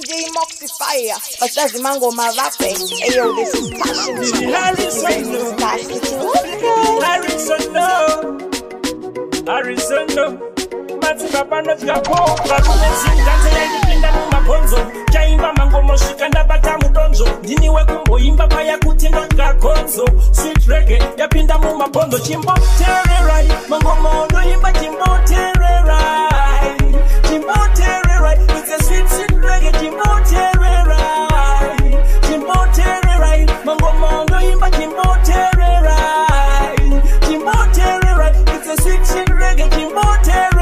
DJ Moxifier, Basazi Mango Mavape. Ayo, this is Passion. Harrison, Matipapa no Japo, Barumesin, Dante, Maponzo, Jaimba Mango Moshikanda Batamudonzo, Diniwe Kumbo, Imba Paya Kutina Gakonzo, Sweet Reggae, Yapinda Muma Pondo, Chimbo Terrorai, Mango Mondo, Imba Chimbo Terrorai, Chimbo Terrorai, it's a sweet reggae, Chimbo Terrorai, Chimbo Terrorai, Mango Mondo, Imba Chimbo Terrorai, Chimbo Terrorai, it's a sweet reggae, Chimbo Terrorai.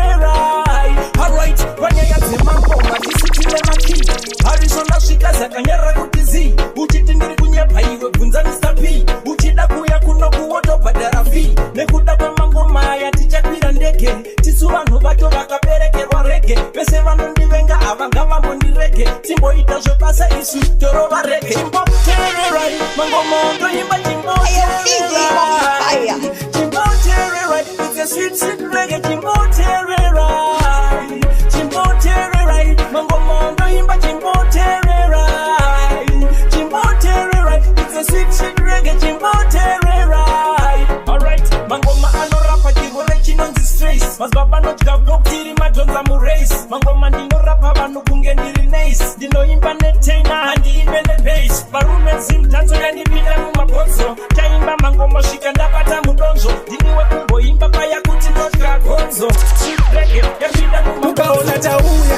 Alright, when you get the mango, but this is the maki. Harrison Ashikaza, Kanyara Kutizi, Uchitindiri Kunya Pai, Bunza Mr. P, Uchida Kuya Kunoku, Water Badarafi, Nekuda Mango Maya, Tichapira Ndeke, Tisuan Hubato Rakapereke, Wareke, Pesevan Ndivenga, Avangava Mondireke, Timbo Itajo Pasa Isu, Toroba Reke, Timbo Terrorai, Mango Mondo, Imba Timbo Terrorai, Timbo Terrorai, it's a sweet reggae, Timbo Terrorai, Timbo Terrorai, Mango Mondo, Imba Timbo Terrorai, Timbo Terrorai, it's a sweet reggae, Timbo Terrorai. Alright, Mango Maano Rapa, Kivorechi on this face, Mas Baba not Gabo, Kiri Majonza Murace, Mango Mandino Rapa, Vanukunga Nirinace, Dino Imba Netena, and the Imene Base, Barumen Sim, Tanto Yani Vila Mumaponzo, Kaimba Mango Moshikanda Pata Mudonzo, Diniwe Kumbo, Imba Paya Kutino Gakonzo, Sweet Reggae, Yapinda Mukaona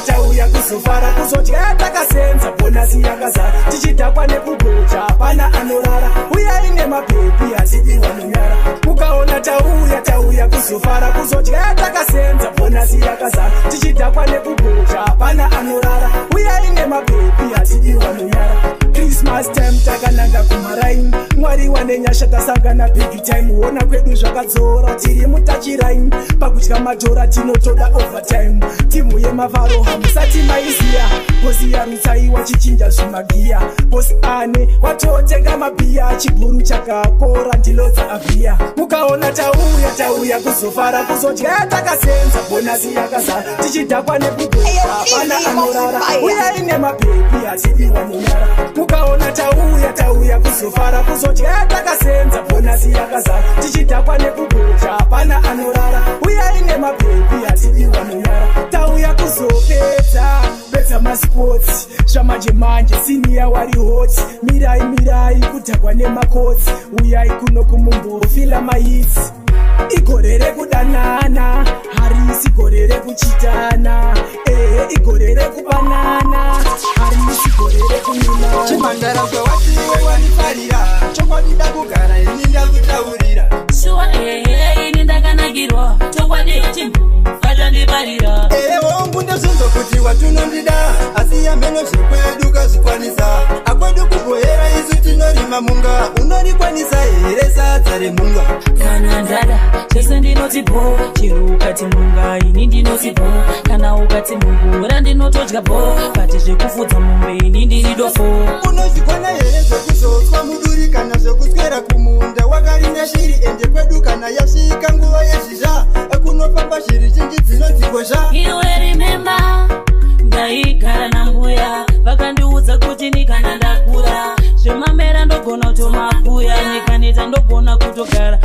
tauya kusufara kuzojeta kasenza bonasi yakaza tichidakwa nekugocha pana anorara uya ine mapepi atidiwa nonyara mukaona tauya kusufara kuzojeta kasenza bonasi yakaza tichidakwa nekugocha pana anorara uya ine mapepi atidiwa nonyara Christmas time takananga kumaraini mwari wanenyasha tasangana big time uona kwedu zvakadzora tiri mutachiraini pakutya madhora tinotoda overtime timu yemavaro hamusati maiziya bosi yarutsaiwa chichinja zvimagiya bosi ane watotenga mabhiya chibhuru chakakora ndilodza abhiya mukaona tauya kuzofara kuzodya takasenza bonasi yakaza tichidhakwa nekugoa pana anorara uya ine mabhepi atidiwa nonyara mukaona tauya kuzofara kuzodya takasenza bonasi yakaza tichidhakwa nekugoa pana anorara uya ine mabhepi atidiwa nonyara tauya kuzopedza masports zvamanje manje siniya wari hot mirai kudhakwa nemakotsi uyai kuno kumumburo fila mahits igore rekudanana harisi gore rekuchitana igore rekubanana harisi gore rekunina chimandara zvawatiwe wanifarira chokwandida kugara ini ndakutaurira shuwa ini ndakanakirwa chokwadi fadhandibarira wangu ndezvonzo kuti watunondida asi yambeno zvekwedu kazvikwanisa akwedu kubohera isu tinorima munga unorikwanisa here sadza remunga kana ndada chese ndinoti bho chero ukati munga ini ndinoti bho kana ukati mungura ndinotodya bho pati zvekufudza mombe ini ndiri dofo unozvikwana here zvekuzotswa muduri kana zvekutswera kumunda wakarinda shiri ende kwedu kana yasvika nguva yezhizha kunofamba shiri zhinji dzinonzikosha iwe rimemba ndaigara nambuya vakandiudza kuti nikana ndakura zvemamera ndogona kutomakuya nikaneta ndogona kutogara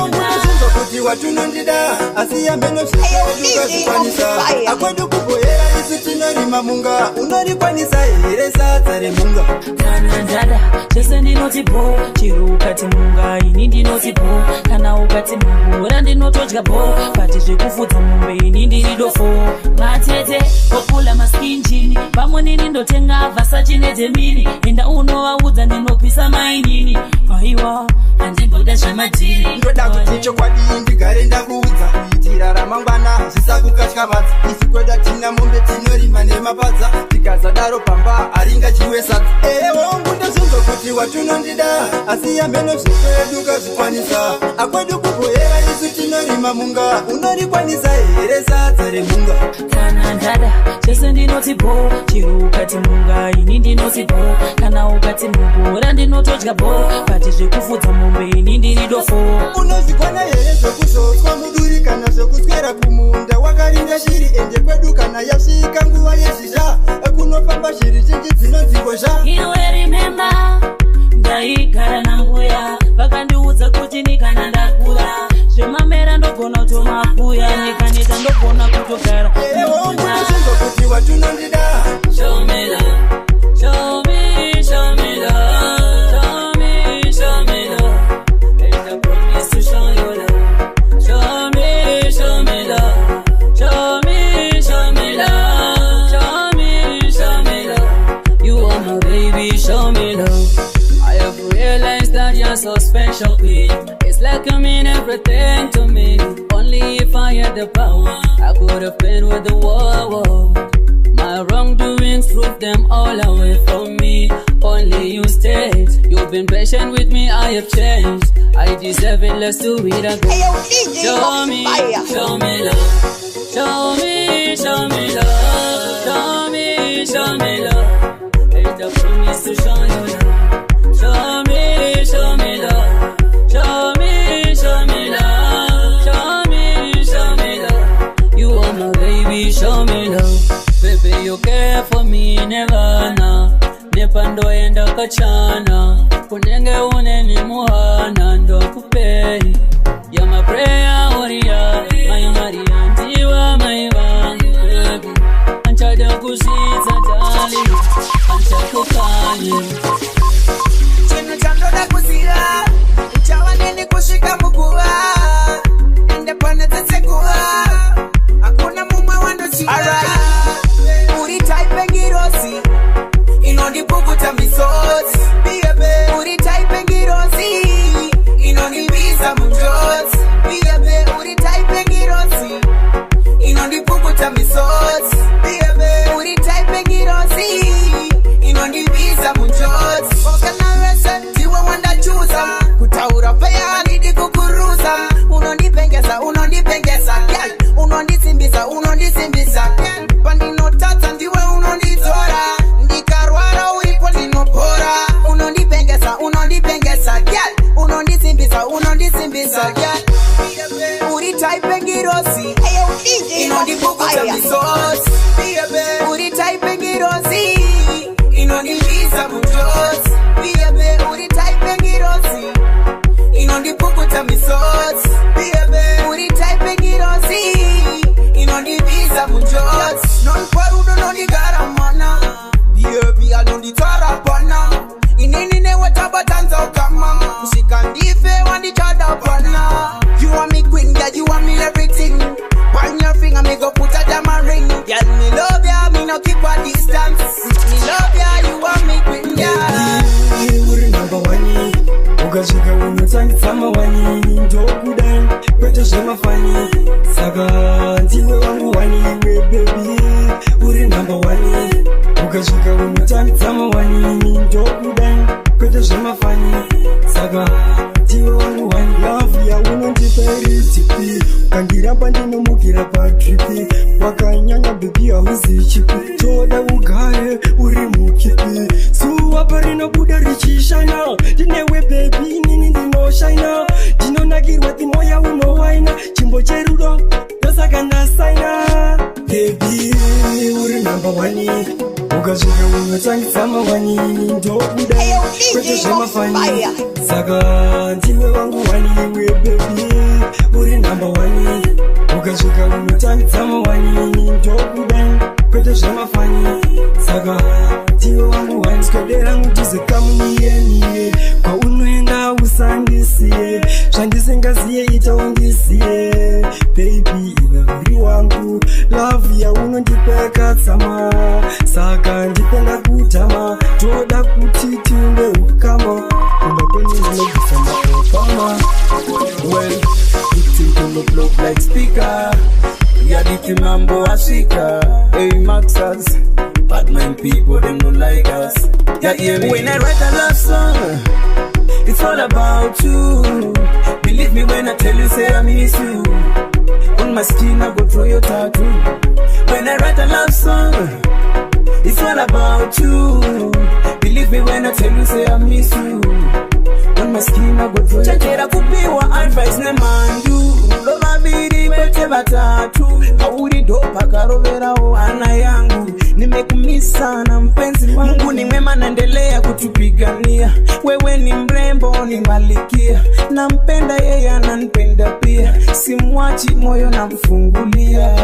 unezvinzo kuti watunondida asi yambeno zvekwedu akwedu kubohera isu tinorima munga unorikwanisa here sadza remunga kana ndada chese ndinoti bho chero ukati munga ini ndinoti bho kana ukati mungura ndinotodya bho pati zvekufudza mombe ini ndiri dofo vatete vopula maskinjini vamonini ndotenga vhasachi nedzemini enda unovaudza ndinopisa mainini aiwa handimboda zvemadhiri ndoda kuti chokwadi ndigare ndakuudza kuitira ramangwana zvisakukatyamadza isi kweda tina mombe tinorima nemapadza tikazadaro pamba haringachiwe sadza wangu ndezvonzo kuti watunondida asi yambeno zvekwedu kazvikwanisa akwedu kubohera isu tinorima munga unorikwanisa here sadza remunga kana ndada chese ndinoti bho chero ukati munga ini ndinoti bho kana ukati mungura ndinotodya bho pati zvekufudza mombe ini ndiri dofo unozvikwana here zvekuzotswa muduri kana zvekutswera kumunda wakarinda shiri ende kwedu kana yasvika nguva yezhizha kunofamba shiri chinji dzinonzingosha. Iwe remember ndaigara nambuya vakandiudza kuti nikana ndakura zvemamera ndogona kutomapuya nikaneta ndogona kutogara. Kuti watunondida. Show me love, show me, show me love, show me, show me love. And I promise to show you love. Show me, show me love, show me, show me love, show me, show me love. You are my baby, show me love. I have realized that you're so special, queen. It's like you mean everything to me. Only if I had the power, I could have been with the world. My wrongdoings drove them all away from me. Only you stayed. You've been patient with me, I have changed. I deserve it, let's do it again. Show me, show me love. Show me, show me love. Show me, show me love. And I promise to show you love. Show me, show me love. Show me, show me love. Show me, show me love. You are my baby, show me love. Baby, you care for me, never na. Nepando enda kachana. Kunenge uneni muhana, ndo kupei. You're my prayer, warrior. My Maria, ndiwa, my vangu, baby. Anchada kushiza, darling. Anchakukani. Chino chando da kusira. Uchawa nini kushika mukua. Independence sekua. Hakuna muma wandochika. Uri type ngirosi. Inoni pukuta misozi. Uri type ngirosi. Inoni visa munjozi. Uri type ngirosi. Inoni pukuta misozi. Uri type ngirosi. Inoni visa munjozi. Okana wese tiwa wanda chuza. Kutaura paya nidi kukuruza. Unondipengeza, unondipengeza, girl. Unondisimbisa, unondisimbisa, girl. Pandino tata ndiwe unonditora. Ndikarwara uripo ndinopora. Unondipengeza, unondipengeza, girl. Unondisimbisa, unondisimbisa, girl. Uri type ngirosi. Inondipukuta misozi. Uri type ngirosi. Inondivisa munjozi. Uri type ngirosi. Inondipukuta misozi. Uri type ngirosi. Inondivisa munjozi. Non parudo non igaramana. Baby alonditarapana. Inini ne watabatanza ukama. Usikandife wandichadapana. You are me queen, girl, you are me everything. On your finger, me go put a diamond ring. Girl, me love ya, me no keep a distance. Me love ya, you are me queen, girl. Uri number one. Ukashika unotangitsama wani. Ndokudai, kwete zvemafani. Saka ndiwe wangu wani, we baby. Uri number one. Ukashika unotangitsama wani. Ndokudai, kwete zvemafani. Saka ndiwe wangu wani. Love ya unondiperi tipi. Kandiramba ndinomukira patripi. Wakanyanya baby hauzi chipi. Toda ugare uri mukipi. Suwa parinobuda richishana. Ndinewe baby nini ndinoshina. Ndinonakirwa timoya unowaina. Chimbo cherudo ndosaka ndasaina. Baby uri number one. Ukasvika unotangitsama wani. Ndokudai kwete zvemafani. Saka ndiwe wangu wani, we baby. Uri number one. Ukasvika unotangitsama wani. Ndokudai kwete zvemafani. Saka ndiwe wangu wani. Skodera mutize kamuniye. Kwa unoenda usandisiye. Zvandisingaziye ita undisiye. Baby iwe uri wangu. Love ya unondipeka tsama. Saka ndipenda kutama. Toda kuti tiunde ukama. Kumba kwenye nilogusama Obama. Well, it don't blow like speaker. Yeah, the mambo Ashika. Hey, Maxas. Bad mind people, them don't like us. Yeah, hear me. When I write a love song, it's all about you. Believe me when I tell you, say I miss you. On my skin, I go throw your tattoo. When I write a love song, it's all about you. Believe me when I tell you, say I miss you. On my skin, I go throw your tattoo. Chakera kupiwa advice ne mandu. Lova bidi pete batatu. Kauri dopa karovera o ana yangu. Nimekumi thamini sana mpenzi wangu. Mungu ni mwema, naendelea kutupigania. Wewe ni mrembo, ni malikia, nampenda yeye ananipenda pia, simwachi moyo namfungulia.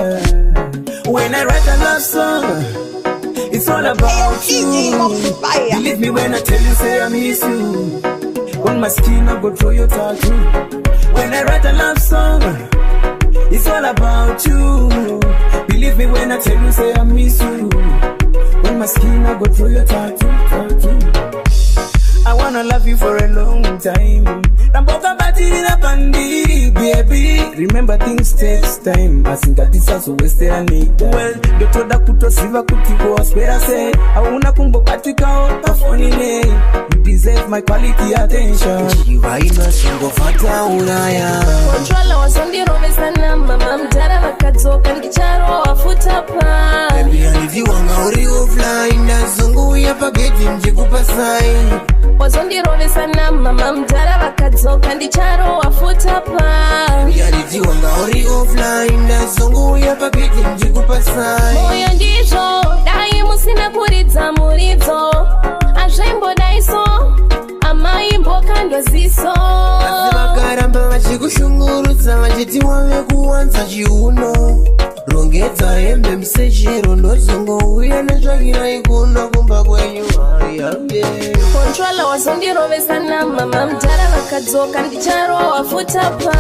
When I write a love song, it's all about you. Believe me when I tell you, say I miss you. On my skin I go throw your tattoo. When I write a love song, it's all about you. Believe me when I tell you, say I miss you. On my skin I go throw your tattoo. I wanna love you for a long time. Ramboka batiri na pandiri, baby. Remember things takes time. Asingati so wasted a need. Well, dotoda kutosiva kutiko spera say. Hauna kumbo katika otafoni ne. You deserve my quality attention. Chiva ina singo fata unaya. Controller wasondi robe sana mama mtara wakatoka nikicharo wafuta pa. Baby aliviwanga uri offline na zungu ya pageti mjikupa sign. Wazondi robe sana mama mtara wakatoka ndicharo wafuta pa. Yalijiwanga ori offline na zongo ya pageti mjikupa sign. Moyo ndizo dai musina kuridza muridzo. Azvembo daiso amaimbo kando ziso. Asivakaramba vachikushungurudza vachiti wave kuwanza chiuno. Rongedza hembe msejero ndozongo uya netsvakira ikuno kumba kwenyu. Controller wasondirove sana mama mtara vakadzoka ndicharo wafuta pa.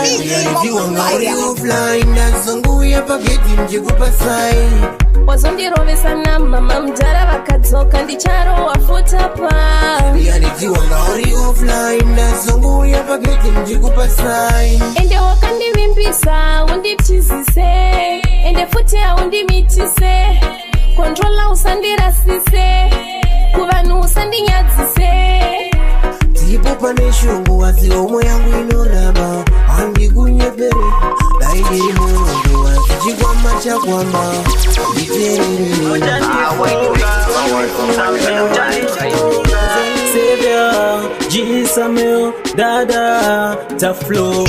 Yaliviwanga uri offline na zongo uya pageti mjikupa sign. Wasondirove sana mama mtara vakadzoka ndicharo wafuta pa. Yaliviwanga uri offline na zongo uya pageti mjikupa sign. Ende wakandivimbisa unditizise, ende futi aundimitise. Controller usandirasise, kuvanu usandinyadzise. Tipo pane shungu wasi omo yangu inonama. Andi kunyepere daidiri mungu wasi chikwama chakwama. Savior, Jesus meu, dada, ta flow.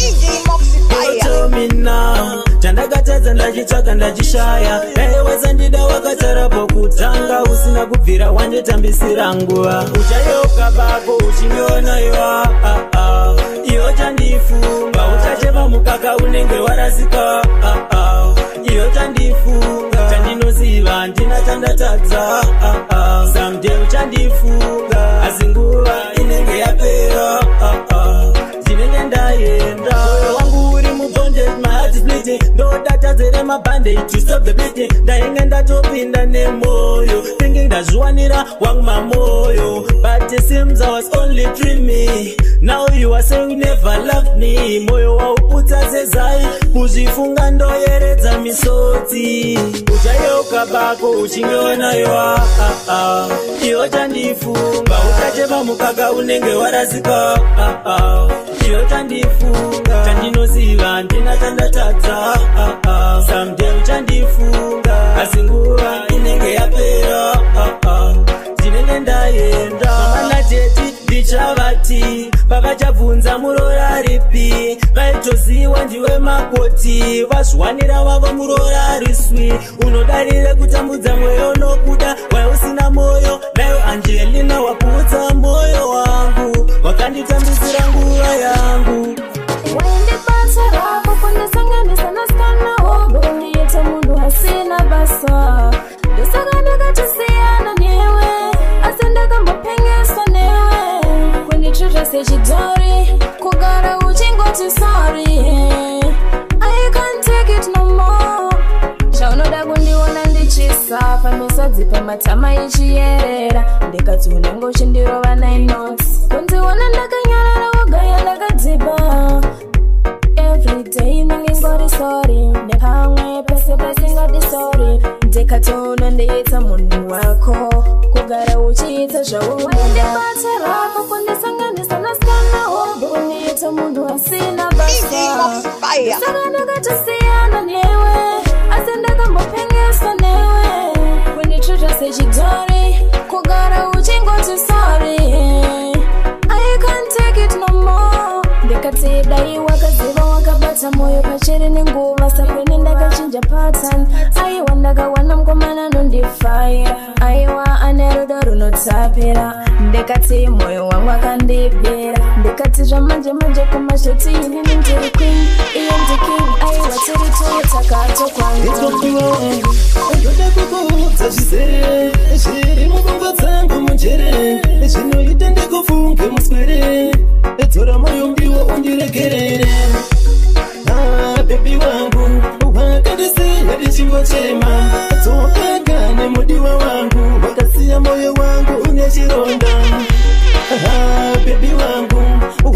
Tell me now, chandakatadza ndachitsvaka ndachishaya. Daiweza ndida wakatarapo kutanga, usina kubvira wanditambisira nguva. Uchayoka bako uchindiona iwa, iyo chandifunga. Uchacheva mukaka unenge warasika, iyo chandifunga. Chandinoziva ndina chandatadza, someday uchandifunga. Asi nguva inenge yapera, ndinenge ndaenda. Wangu uri mubondage, my heart is bleeding. No data zere mabandage to stop the bleeding. Ndainge ndatopinda nemoyo, thinking ndazviwanira wangu mamoyo. But it seems I was only dreaming. Now you are saying you never loved me. Moyo wauputsa zezai, kuzvifunga ndoyeredza misodzi. Uchayoka bako uchingiona iwa, iyo chandifunga. Uchacheva mukaka unenge warasika, iyo chandifunga. Chandinoziva ndina chandatadza, someday uchandifunga. Asi nguva inenge yapera, ndinenge ndaenda. Mama nateti ndichavati, pavachabvunza murora ripi. Vaitoziva ndiwe makoti, vazviwanira wavo murora riswi. Unodarire kutambudza mweyo nokuda wausina moyo. Nayo Angelina waputsa moyo wangu, wakanditambudzira nguva yangu. Wende basa rako kundisanganisa naskana hobo. Undiita mundu hasina basa. Ndosaka ndakatisiyana newe, asi ndakambopengeswa newe. Kunditrita sechidhori, kugara uchingoti sorry. I can't take it no more. Chaunoda kundiona ndichisafa, misodzi pamatama ichiyerera. Ndikati unenge uchindirova 9 notes. Kundiona ndakanyarara wagaya ndakadziba. Everyday ndingingori sorry. Nepamwe pese pese ngati sorry. Ndikatoona ndiita munhu wako, kugara uchiita zvaumunda. Wende basa rako kundisanganisa naskana hobo. Undiita munhu asina basa. Ndosaka ndakatisiyana newe, asi ndakambopengeswa newe. Kunditrita sechidhori, kugara uchingoti sorry. I can't take it no more. Ndikati dai wakaziva wakabata moyo pachiri nenguva. Sapeni ndakachinja pattern, aiwa ndakawana mkomana nondifaya. ndikati moyo wangu akandibira ndikati zvamanje manje kumashoti inini ndiri queen iye ndiking aiwa tiri tuutakato kwangu ndoda kukuudza zvizere zviri mubvunzo dzangu munjere zvinoita ndikufunge muswere dzora moyo ndiwo undiregerere bebi wangu wakandisiya ndichingochema dzokaga nemudiwa wangu wakasiya moyo wangu une chironda bebi wangu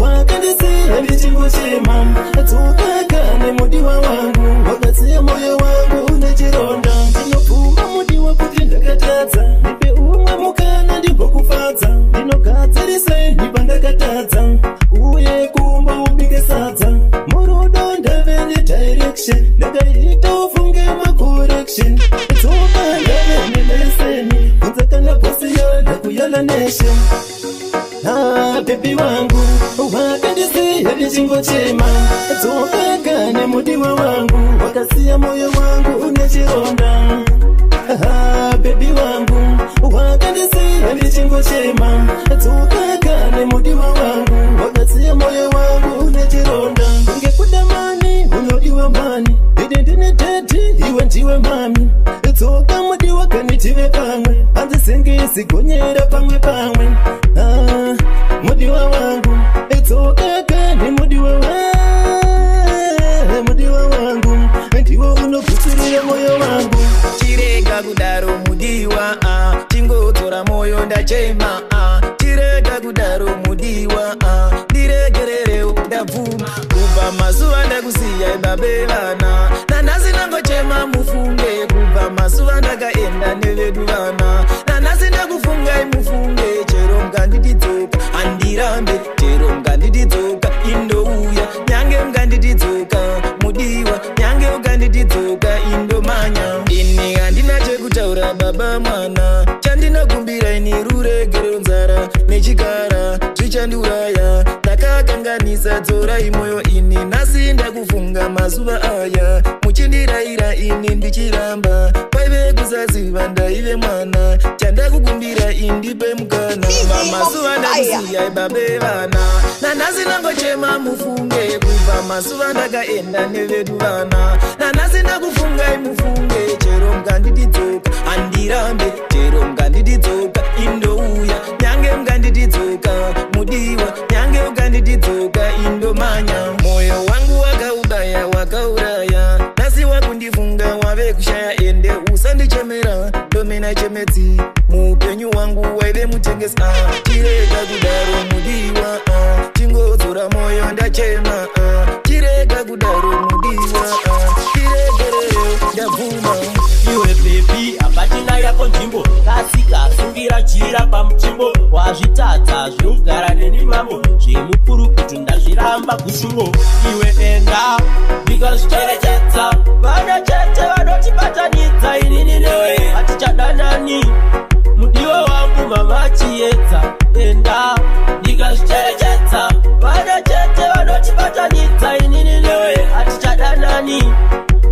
wakandisiya ndichingochema dzokaga nemudiwa wangu wakasiya moyo wangu une chironda ndinobvuma mudiwa kuti ndakatadza ndipe umwe mukana ndimbokufadza ndinogadzirisei ndipandakatadza uye kumba ubike sadza murudo ndave nedirection ndakaita ufunge macorrection dzoka ndave neleseni kunza kana bosiyo ndakuyala nation bebi wangu wakandisiya ndichingochema dzokaga nemudiwa wangu wakasiya moyo wangu une chironda bebi wangu wakandisiya ndichingochema dzokaga nemudiwa wangu wakasiya moyo wangu une chironda ngekuda mani unodiwa mani ide ndine deti iwe ndiwe mami dzoka mudiwa kanitive pamwe hanzisengesi gonyera pamwe pamwe mudiwa wangu dzokaga nemudiwa wangu ndiwo unogutsirira moyo wangu chirega kudaro mudiwa chingodzora moyo ndachema chirega kudaro mudiwa ndiregerereo ndabvuma kubva mazuva ndakusiya ibabevana nanhasi nangochema mufunge kubva mazuva ndakaenda nevedu vana nanhasi ndakufungai mufunge chero mukandididzoka handirambe chero mukandididzoka indouya nyange mukandididzoka mudiwa nyange ukandididzoka indomanya ini handina chekutaura baba mwana chandinakumbira ini ruregerero nzara nechigara zvichandiuraya ndakakanganisa dzorai moyo ini nhasi ndakufunga mazuva aya muchindirayira ini ndichiramba paive kusaziva ndaive mwana chandakukumbira indipe mukana mazuva ndakusiya ibabe vana nanhasi nangochema mufunge kubva mazuva ndakaenda nevedu vana nanhasi ndakufungai mufunge chero mukandididzoka handirambe chero mukandididzoka indouya nyange mukandididzoka mudiwa nyange ukandididzoka indomanya moyo wangu wakaubaya wakauraya nhasi wakundifunga wave kushaya ende usandichemera ndomena chemedzi muupenyu wangu waive mutengesi chirega kudaro mudiwa chingodzora moyo ndachema chirega kudaro mudiwa chiregerero ndabvuma iwe bebi apatina yako nzvimbo kasika sungira jira pamuchimbo wazvitadza zvinogara neni mambo zvemupurukutu ndazviramba kushungo iwe enda ndikazvicherechedza vana chete vanotibatanidza inini newe hatichadanani mudiwo wangu mama chiedza enda ndikazvicherechedza vana chete vanotibatanidza inini newe hatichadanani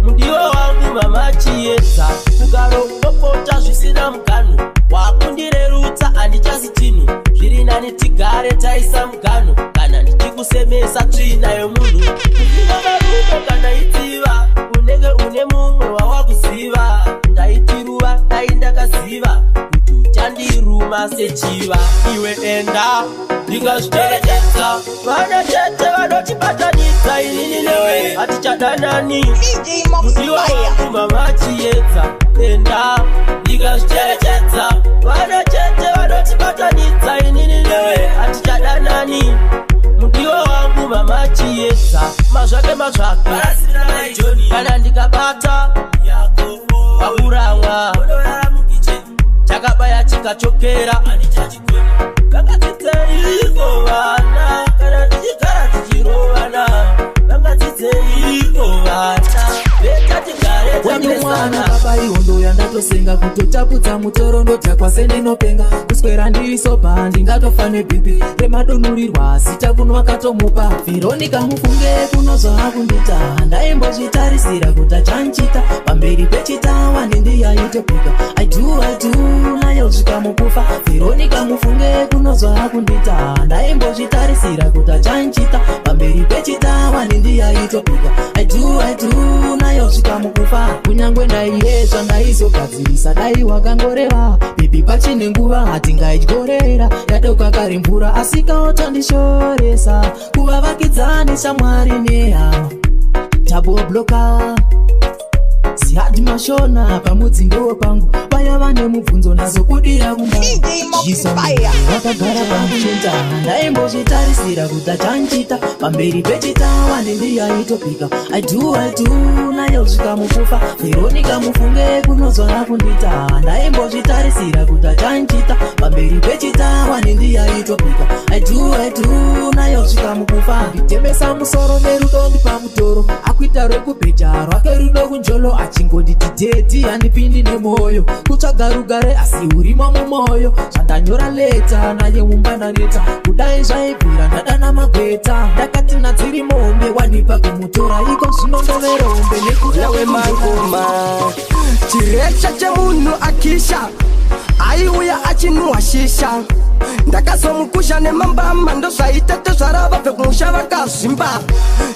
mudiwo wangu mama chiedza kukarongopota zvisina mugano wakundirerutsa handichasi chinhu zviri nani tigare taisa mugano kana ndichikusemesa tsvina yomunhu kupinga marume kana itsiva unenge une mumwe wawakuziva ndaitiruva dai ndakaziva kuti uchandiruma sechiva iwe enda ndingazviterecedza vana chete vanotibatanidza inini newe hatichadanani mudiwa wangu mama chiedza enda ndingazviterecedza vana chete vanotibatanidza inini newe hatichadanani mudiwa wangu mama chiedza mazvake kana ndikabata pakuranga chakabaya chikachokera vangadzidzeiko vana kana tichigara tichirovana vangadzidzeiko vana vetatigare wanyumwana baba ihondo yandatosenga kutotapudza mutoro ndodhakwa sendinopenga kuswera ndirisoba ndingatofa nebhipi remadonurirwa sita kuno akatomupa veronika mufunge kunozva akundita ndaimbozvitarisira kuti achanchita pamberi pechitawa nendiyaitopika I do nayo zvikamukufa Veronica mufunge kunozwa hakundita ndaimbozvitarisira kuti achanchita pamberi pechita wani ndiyaitopika I do nayo zvikamukufa kunyangwe ndaiyezva ndaizogadzirisa dai wakangoreva bibi pachine nguva hatingaidyorera yadoka kari mvura asikaotandishoresa kuvavakidzani shamwari nehama double blocker zihadi mashona pamudzi ndewo pangu vaya vane mubvunzo nazokudira vakagara pamuchenta ndaimbozvitarisira kuti achanchita pamberi pechita wani ndiyaitopika I do nayo zvikamukufa Veronica mufunge kunozwa hakundita ndaimbozvitarisira kuti achanchita pamberi pechita wani ndiyaitopika I do nayo zvikamukufa nditemesa musoro nerudo ndipamutoro akuita rwekubheja rwake rudo kunjolo achingodititeti handipindi nemoyo kutsvaga rugare asi urimo mumoyo zvandanyora leta naye mumbandaneta kudai zvaibvira ndadana magweta ndakati nadziri mombe wanipa kumutora iko zvinondoverombe nekurawe mangoma chirecha chemunhu akisha aiuya achinwa shisha ndakazomukusha nemambama ndozvaita tezvarava pekumusha vakazvimba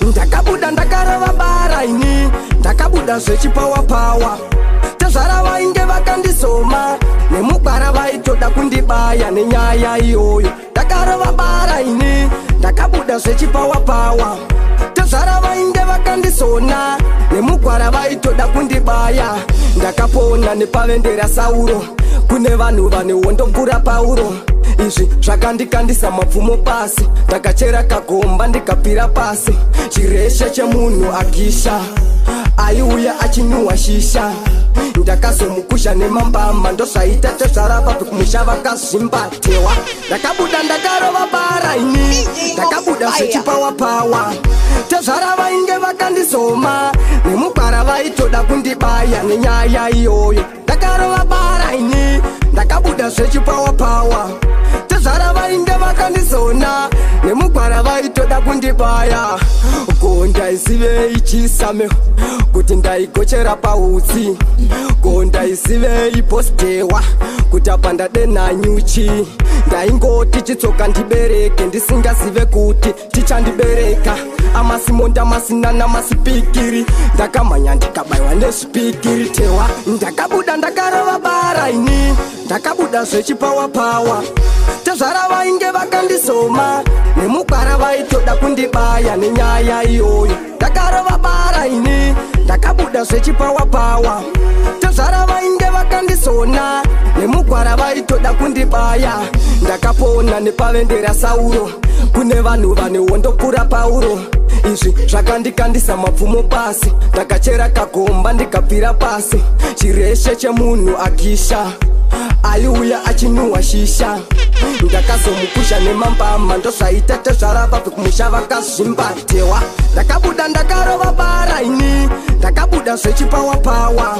ndakabuda ndakarava bara ini ndakabuda zvechipawapawa tezvarava inge vakandizoma nemugwara vaitoda kundibaya nenyaya iyoyo ndakarava bara ini ndakabuda zvechipawapawa tezvarava inge vakandizona nemugwara vaitoda kundibaya ndakapona nepavendera Sauro kune vanhu vane wondokura Pauro izvi zvakandikandisa mapfumo pasi ndakachera kagomba ndikapira pasi chireshe chemunhu akisha aiuya achinwa shisha ndakazomukusha nemambama ndozvaita tezvarapa pekumusha vakazvimba tewa ndakabuda ndakarova bara ini ndakabuda zvechipawapawa tezvarava inge vakandizoma nemugwara vaitoda kundibaya nenyaya iyoyo ndakarova bara ini ndakabuda zvechipawapawa tezvarava inge vakandizona nemugwara vaitoda kundibaya gonda isivei chisame kuti ndaigochera pautsi gonda isivei postewa kuti apa ndadenhanyuchi ndaingoti chitsoka ndibereke ndisingazive kuti tichandibereka amasimonda masinana masipikiri ndakamhanya ndikabaywa nezvipikiri tewa ndakabuda ndakarova bara ini ndakabuda zvechipawapawa tezvarava inge vakandizoma nemugwara vaitoda kundibaya nenyaya iyoyo ndakarova bara ini ndakabuda zvechipawapawa tezvarava inge vakandizona nemugwara vaitoda kundibaya ndakapona nepavendera Sauro kune vanhu vane wondokura Pauro izvi zvakandikandisa mapfumo pasi ndakachera kagomba ndikapira pasi chireshe chemunhu akisha aiuya achinwa shisha ndakazomukusha nemambama ndozvaita tezvarapa pekumusha vakazvimba tewa ndakabuda ndakarova bara ini ndakabuda zvechipawapawa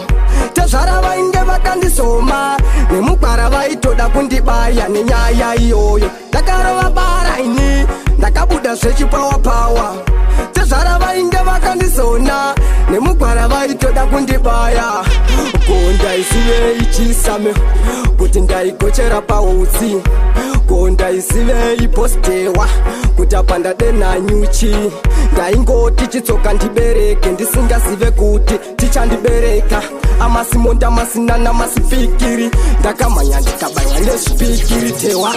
tezvarava inge vakandizoma nemugwara vaitoda kundibaya nenyaya iyoyo ndakarova bara ini ndakabuda zvechipawapawa tezvarava inge vakandizona nemugwara vaitoda kundibaya gonda isivei chisame kuti ndaigochera pautsi gonda isivei postewa kuti apa ndadenhanyuchi ndaingoti chitsoka ndibereke ndisingazive kuti tichandibereka amasimonda masinana masipikiri ndakamhanya ndikabaywa nezvipikiri tewa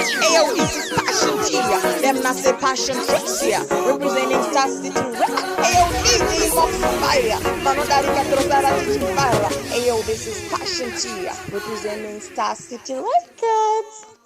Them not say passion tricks here. Representing Star City Records. Ayo, DJ Moxfire. Manodari Katrosara City Fire. Ayo, this is Passion Chia. Representing Star City Records.